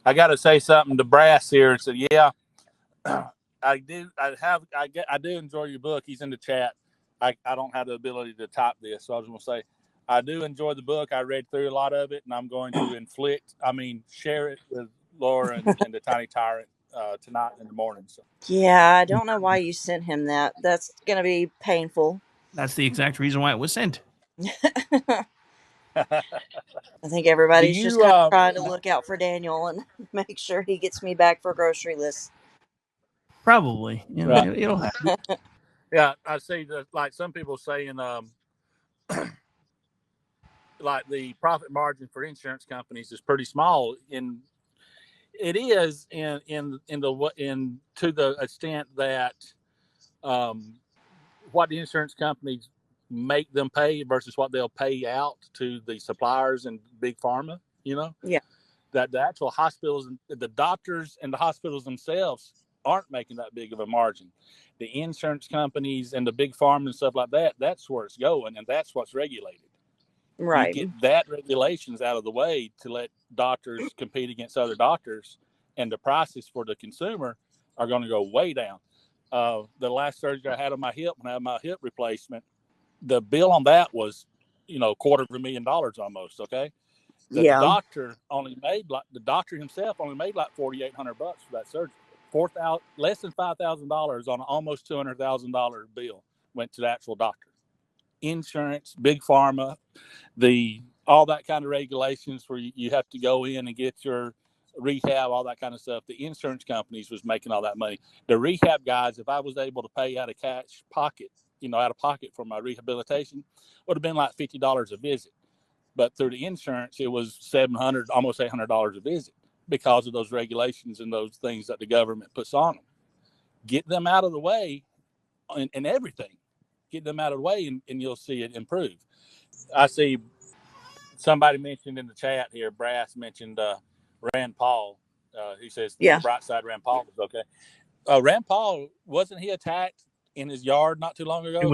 I got to say something to Brass here and say, yeah, I do. I do enjoy your book. He's in the chat. I don't have the ability to type this, so I was going to say, I do enjoy the book. I read through a lot of it, and I'm going to share it with Laura and the Tiny Tyrant tonight in the morning. So Yeah, I don't know why you sent him that. That's going to be painful. That's the exact reason why it was sent. I think everybody's just kind of trying to look out for Daniel and make sure he gets me back for grocery lists. Probably. right. It'll happen. Yeah, I see that. Like some people saying, like the profit margin for insurance companies is pretty small. It is to the extent that what the insurance companies make them pay versus what they'll pay out to the suppliers and big pharma. Yeah. That the actual hospitals and the doctors and the hospitals themselves aren't making that big of a margin. The insurance companies and the big pharma and stuff like that, that's where it's going, and that's what's regulated. Right. You get that regulations out of the way to let doctors compete against other doctors, and the prices for the consumer are going to go way down. The last surgery I had on my hip, when I had my hip replacement, the bill on that was, $250,000 almost. Okay. The doctor himself only made like $4,800 for that surgery. Less than $5,000 on an almost $200,000 bill went to the actual doctor. Insurance, big pharma, all that kind of regulations where you have to go in and get your rehab, all that kind of stuff. The insurance companies was making all that money. The rehab guys, if I was able to pay out of pocket for my rehabilitation, would have been like $50 a visit. But through the insurance, it was $700, almost $800 a visit because of those regulations and those things that the government puts on them. Get them out of the way and everything. Get them out of the way and you'll see it improve. I see somebody mentioned in the chat here, Brass mentioned Rand Paul. He says the bright side Rand Paul was okay. Rand Paul, wasn't he attacked in his yard not too long ago? It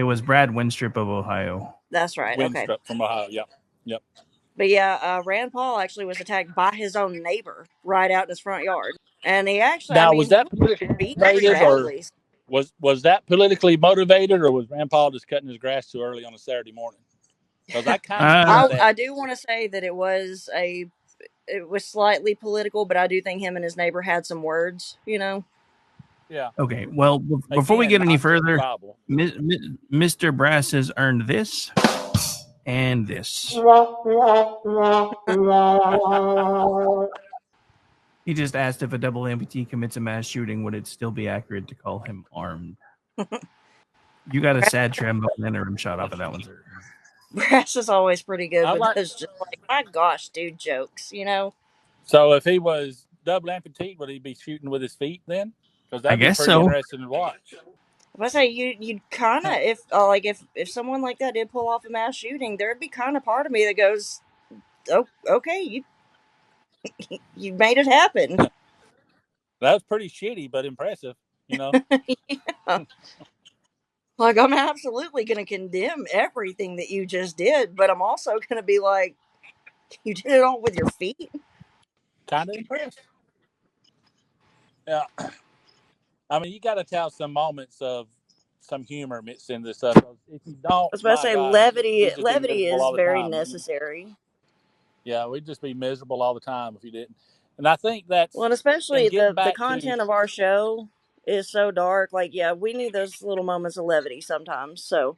was Brad Winstrip of Ohio. That's right. Winstrip from Ohio. Yep. But yeah, Rand Paul actually was attacked by his own neighbor right out in his front yard, and he actually, was that politically motivated, or was that politically motivated, or was Rand Paul just cutting his grass too early on a Saturday morning? Because I kind of I do want to say that it was slightly political, but I do think him and his neighbor had some words. Yeah. Okay. Well, before we get any further, Mr. Brass has earned this and this. He just asked if a double amputee commits a mass shooting, would it still be accurate to call him armed? You got a sad trombone interim shot off of that one, sir. Brass is always pretty good, but it's just like, my gosh, dude, jokes, So if he was double amputee, would he be shooting with his feet then? Because that'd be pretty interesting to watch. If I say you'd kind of, if someone like that did pull off a mass shooting, there'd be kind of part of me that goes, "Oh, okay, you made it happen." That was pretty shitty, but impressive, Yeah. Like, I'm absolutely going to condemn everything that you just did, but I'm also going to be like, you did it all with your feet. Kind of impressed. Yeah. I mean, you got to tell some moments of some humor mixed in this stuff. If you don't, I was about to say, levity is very necessary. Yeah, we'd just be miserable all the time if you didn't. And I think that's... Well, and especially the content of our show is so dark. Like, yeah, we need those little moments of levity sometimes. So